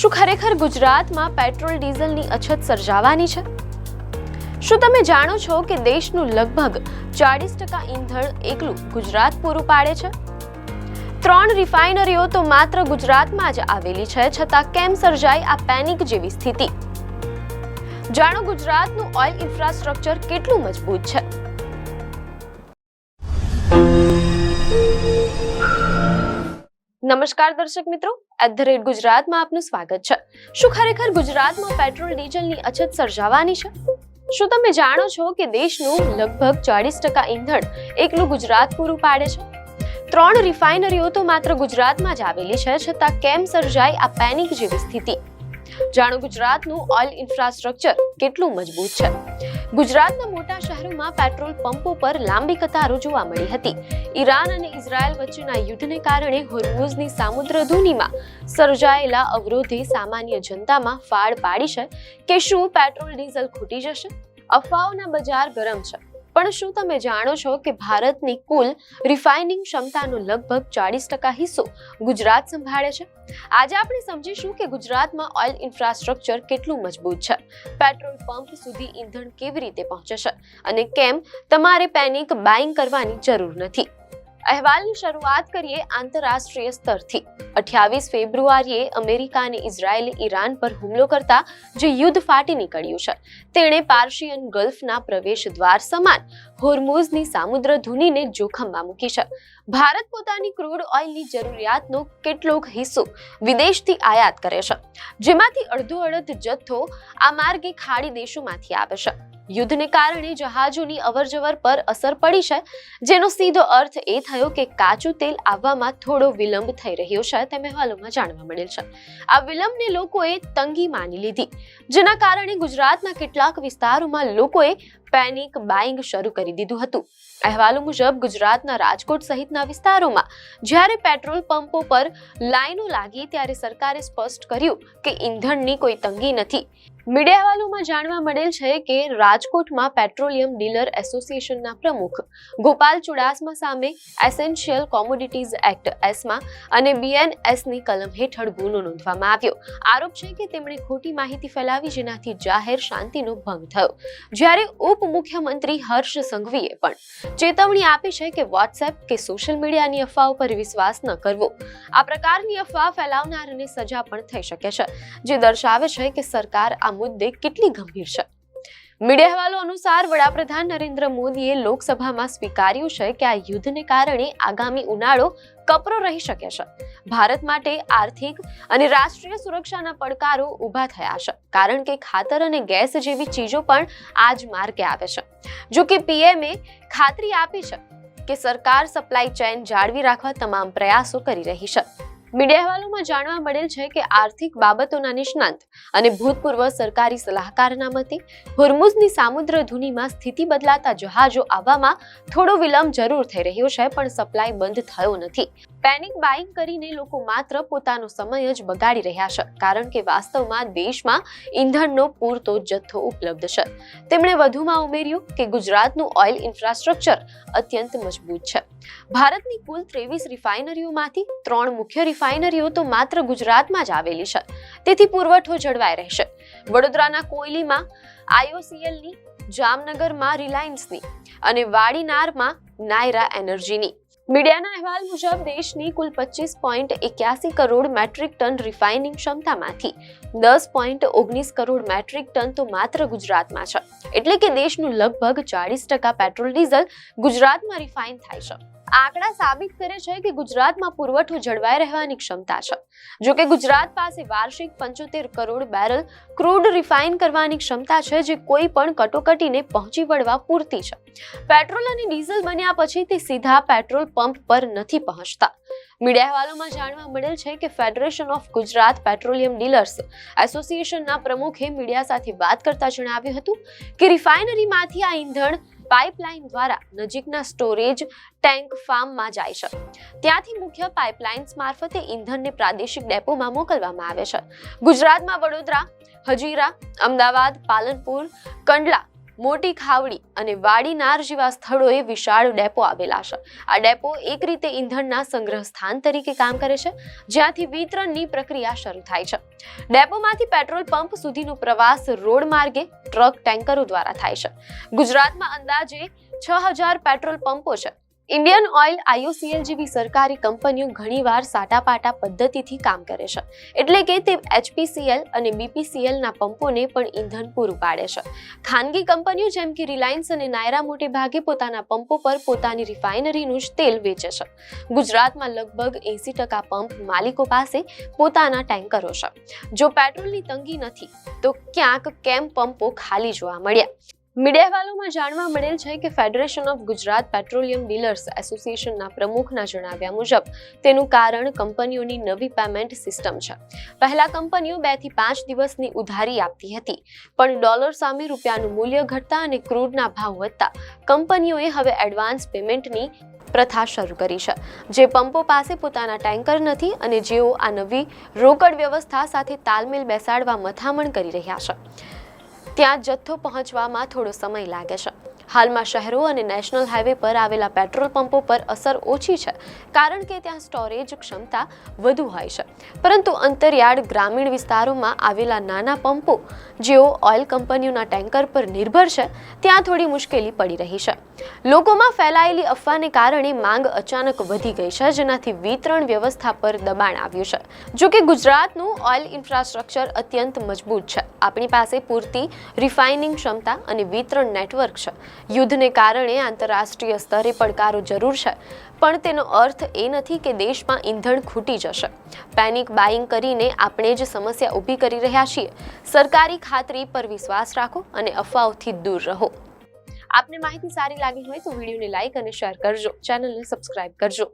શું ખરેખર ગુજરાતમાં પેટ્રોલ ડીઝલની અછત સર્જાવાની છે? શું તમે જાણો છો કે દેશનું લગભગ 40% ઈંધણ એકલું ગુજરાત પૂરું પાડે છે? 3 રિફાઇનરીઓ તો માત્ર ગુજરાતમાં જ આવેલી છે, છતાં કેમ સર્જાઈ આ પેનિક જેવી સ્થિતિ? જાણો ગુજરાતનું ઓઇલ ઇન્ફ્રાસ્ટ્રક્ચર કેટલું મજબૂત છે. નમસ્કાર દર્શક મિત્રો, @ગુજરાતમાં આપનું સ્વાગત છે. શું ખરેખર ગુજરાતમાં પેટ્રોલ ડીઝલની અછત સર્જાવાની છે? શું તમે જાણો છો કે દેશનું લગભગ 40% ઈંધણ એકલું ગુજરાત પૂરું પાડે છે? 3 રિફાઇનરીઓ તો માત્ર ગુજરાતમાં જ આવેલી છે, છતાં કેમ સર્જાઈ આ પેનિક જેવી સ્થિતિ? જાણો ગુજરાતનું ઓઇલ ઇન્ફ્રાસ્ટ્રક્ચર કેટલું મજબૂત છે. ગુજરાતના મોટા શહેરોમાં પેટ્રોલ પંપો પર લાંબી કતારો જોવા મળી હતી. ઈરાન અને ઇઝરાયલ વચ્ચેના યુદ્ધને કારણે હોર્મુઝની સામુદ્રધુનીમાં સર્જાયેલા અવરોધે સામાન્ય જનતામાં ફાળ પાડી છે કે શું પેટ્રોલ ડીઝલ ખૂટી જશે? અફવાઓના બજાર ગરમ છે, પણ શું તમે જાણો છો કે ભારતની કુલ રિફાઇનિંગ ક્ષમતાનો લગભગ 40% હિસ્સો ગુજરાત સંભાળે છે? આજે આપણે સમજીશું કે ગુજરાતમાં ઓઇલ ઇન્ફ્રાસ્ટ્રક્ચર કેટલું મજબૂત છે, પેટ્રોલ પંપ સુધી ઈંધણ કેવી રીતે પહોંચે છે અને કેમ તમારે પેનિક બાઇંગ કરવાની જરૂર નથી. અહેવાલની શરૂઆત કરીએ આંતરરાષ્ટ્રીય સ્તરથી. 28 ફેબ્રુઆરીએ અમેરિકા અને ઇઝરાયેલે ઈરાન પર હુમલો કરતા જે યુદ્ધ ફાટી નીકળ્યું છે, તેણે પાર્શિયન ગલ્ફના પ્રવેશ દ્વાર સમાન હોર્મુઝની સામુદ્રધુનીને જોખમમાં મૂકી છે. ભારત પોતાની ક્રૂડ ઓઇલની જરૂરિયાતનો કેટલોક હિસ્સો વિદેશથી આયાત કરે છે, જેમાંથી અડધો જથ્થો આ માર્ગે ખાડી દેશોમાંથી આવે છે. યુદ્ધને કારણે જહાજોની અવરજવર પર અસર પડી છે, જેનો સીધો અર્થ એ થયો કે કાચું તેલ આવવામાં થોડો વિલંબ થઈ રહ્યો છે, તેમ અહેવાલોમાં જાણવા મળેલ છે. આ વિલંબને લોકોએ તંગી માની લીધી, જેના કારણે ગુજરાતના કેટલાક વિસ્તારોમાં લોકોએ પેનિક બાઇંગ શરૂ કરી દીધું હતું. અહેવાલો મુજબ ગુજરાતના રાજકોટ સહિતના વિસ્તારોમાં જ્યારે પેટ્રોલ પંપો પર લાઈનો લાગી ત્યારે સરકારે સ્પષ્ટ કર્યું કે ઈંધણની કોઈ તંગી નથી. મીડિયા અહેવાલોમાં જાણવા મળેલ છે કે રાજકોટમાં પેટ્રોલિયમ ડીલર એસોસિએશનના પ્રમુખ ગોપાલ ચુડાસમા સામે એસેન્શિયલ કોમોડિટીઝ એક્ટ એસ્મા અને BNSની કલમ હેઠળ ગુનો નોંધવામાં આવ્યો. આરોપ છે કે તેમણે ખોટી માહિતી ફેલાવી, જેનાથી જાહેર શાંતિનો ભંગ થયો. જ્યારે ઉપમુખ્યમંત્રી હર્ષ સંઘવીએ પણ ચેતવણી આપી છે કે વોટ્સએપ કે સોશિયલ મીડિયાની અફવાઓ પર વિશ્વાસ ન કરવો. આ પ્રકારની અફવા ફેલાવનારને સજા પણ થઈ શકે છે, જે દર્શાવે છે કે સરકાર આ મુદ્દે કેટલી ગંભીર છે. મીડિયા અહેવાલો અનુસાર વડાપ્રધાન નરેન્દ્ર મોદીએ લોકસભામાં સ્વીકાર્યું છે કે આ યુદ્ધને કારણે આગામી ઉનાળો કપરો રહી શકે છે. ભારત માટે આર્થિક અને રાષ્ટ્રીય સુરક્ષાના પડકારો ઊભા થયા છે, કારણ કે ખાતર અને ગેસ જેવી ચીજો પણ આ જ માર્ગે આવે છે. જો કે પીએમએ ખાતરી આપી છે કે સરકાર સપ્લાય ચેઇન જાળવી રાખવા તમામ પ્રયાસો કરી રહી છે. મીડિયા અહેવાલોમાં જાણવા મળેલ છે કે આર્થિક બાબતોના નિષ્ણાંત અને ભૂતપૂર્વ સરકારી સલાહકારના મતે હોર્મુઝની સામુદ્રધુનીમાં સ્થિતિ બદલાતા જહાજો આવવામાં થોડો વિલંબ જરૂર થઈ રહ્યો છે, પણ સપ્લાય બંધ થયો નથી. પેનિક બાઇંગ કરીને લોકો માત્ર પોતાનો સમય જ બગાડી રહ્યા છે, કારણ કે વાસ્તવમાં દેશમાં ઈંધણનો પૂરતો જથ્થો ઉપલબ્ધ છે. તેમણે વધુમાં ઉમેર્યું કે ગુજરાતનું ઓઇલ ઇન્ફ્રાસ્ટ્રક્ચર અત્યંત મજબૂત છે. ભારતની કુલ 23 રિફાઇનરીઓમાંથી 3 મુખ્ય રિફાઇનરીઓ તો માત્ર ગુજરાતમાં જ આવેલી છે, તેથી પુરવઠો જળવાઈ રહેશે. વડોદરાના કોયલીમાં IOCLની, જામનગરમાં રિલાયન્સની અને વાડીનારમાં નાયરા એનર્જીની. મીડિયાના અહેવાલ મુજબ દેશની કુલ 25.81 કરોડ મેટ્રિક ટન રિફાઇનિંગ ક્ષમતામાંથી 10.19 કરોડ મેટ્રિક ટન તો માત્ર ગુજરાતમાં છે. એટલે કે દેશનું લગભગ 40% પેટ્રોલ ડીઝલ ગુજરાતમાં રિફાઇન થાય છે. આંકડા સાબિત કરે છે કે ગુજરાતમાં પુરવઠો જળવાઈ રહેવાની ક્ષમતા છે. જો કે ગુજરાત પાસે વાર્ષિક 75 કરોડ બેરલ ક્રૂડ રિફાઇન કરવાની ક્ષમતા છે, જે કોઈ પણ કટોકટીને પહોંચી વળવા પૂરતી છે. પેટ્રોલ અને ડીઝલ બન્યા પછી તે સીધા પેટ્રોલ પંપ પર નથી પહોંચતા. મીડિયા અહેવાલોમાં જાણવા મળેલ છે કે federation of Gujarat petroleum dealers એસોસિએશનના પ્રમુખે મીડિયા સાથે વાત કરતા જણાવ્યું હતું કે રિફાઇનરીમાંથી આ ઈંધણ પાઇપલાઇન દ્વારા નજીકના સ્ટોરેજ ટેન્ક ફાર્મમાં જાય છે. ત્યાંથી મુખ્ય પાઇપલાઇન્સ મારફતે ઈંધણને પ્રાદેશિક ડેપોમાં મોકલવામાં આવે છે. ગુજરાતમાં વડોદરા, હજીરા, અમદાવાદ, પાલનપુર, કંડલા, મોટી ખાવડી અને વાડીનાર જેવા સ્થળોએ વિશાળ ડેપો આવેલા છે. આ ડેપો એક રીતે ઈંધણના સંગ્રહ સ્થાન તરીકે કામ કરે છે, જ્યાંથી વિતરણની પ્રક્રિયા શરૂ થાય છે. ડેપોમાંથી પેટ્રોલ પંપ સુધીનો પ્રવાસ રોડ માર્ગે ટ્રક ટેન્કરો દ્વારા થાય છે. ગુજરાતમાં અંદાજે 6000 પેટ્રોલ પંપો છે. ઇન્ડિયન ઓઇલ, IOCL જેવી સરકારી કંપનીઓ ઘણીવાર સાટાપાટા પદ્ધતિથી કામ કરે છે, એટલે કે તે HPCL અને BPCL ના પંપોને પણ ઈંધણ પૂરું પાડે છે. ખાનગી કંપનીઓ જેમ કે રિલાયન્સ અને નાયરા મોટે ભાગે પોતાના પંપો પર પોતાની રિફાઇનરીનું જ તેલ વેચે છે. ગુજરાતમાં લગભગ 80% પંપ માલિકો પાસે પોતાના ટેન્કરો છે. જો પેટ્રોલની તંગી નથી તો ક્યાંક કેમ પંપો ખાલી જોવા મળ્યા? મીડિયા અહેવાલોમાં જાણવા મળેલ છે કે federation of Gujarat petroleum dealers એસોસિએશનના પ્રમુખના જણાવ્યા મુજબ તેનું કારણ કંપનીઓની નવી પેમેન્ટ સિસ્ટમ છે. પહેલા કંપનીઓ 2 થી 5 દિવસની ઉધારી આપતી હતી, પણ ડોલર સામે રૂપિયાનું મૂલ્ય ઘટતા અને ક્રૂડના ભાવ વધતા કંપનીઓએ હવે એડવાન્સ પેમેન્ટની પ્રથા શરૂ કરી છે. જે પંપો પાસે પોતાના ટેન્કર નથી અને જેઓ આ નવી રોકડ વ્યવસ્થા સાથે તાલમેલ બેસાડવા મથામણ કરી રહ્યા છે, ત્યાં જથ્થો પહોંચવામાં થોડો સમય લાગે છે. હાલમાં શહેરો અને નેશનલ હાઈવે પર આવેલા પેટ્રોલ પંપો પર અસર ઓછી છે, કારણ કે ત્યાં સ્ટોરેજ ક્ષમતા વધુ હોય છે. પરંતુ અંતરિયાળ ગ્રામીણ વિસ્તારોમાં આવેલા નાના પંપો, જેઓ ઓઇલ કંપનીઓના ટેન્કર પર નિર્ભર છે, ત્યાં થોડી મુશ્કેલી પડી રહી છે. લોકોમાં ફેલાયેલી અફવાને કારણે માંગ અચાનક વધી ગઈ છે, જેનાથી વિતરણ વ્યવસ્થા પર દબાણ આવ્યું છે. જો કે ગુજરાતનું ઓઇલ ઇન્ફ્રાસ્ટ્રક્ચર અત્યંત મજબૂત છે. આપણી પાસે પૂરતી રિફાઇનિંગ ક્ષમતા અને વિતરણ નેટવર્ક છે. યુદ્ધને કારણે આંતરરાષ્ટ્રીય સ્તરે પડકારો જરૂર છે, પણ તેનો અર્થ એ નથી કે દેશમાં ઈંધણ ખૂટી જશે. પેનિક બાઇંગ કરીને આપણે જ સમસ્યા ઊભી કરી રહ્યા છીએ. સરકારી ખાતરી પર વિશ્વાસ રાખો અને અફવાઓથી દૂર રહો. આપને માહિતી સારી લાગી હોય તો વિડીયોને લાઈક અને શેર કરજો. ચેનલને સબસ્ક્રાઇબ કરજો.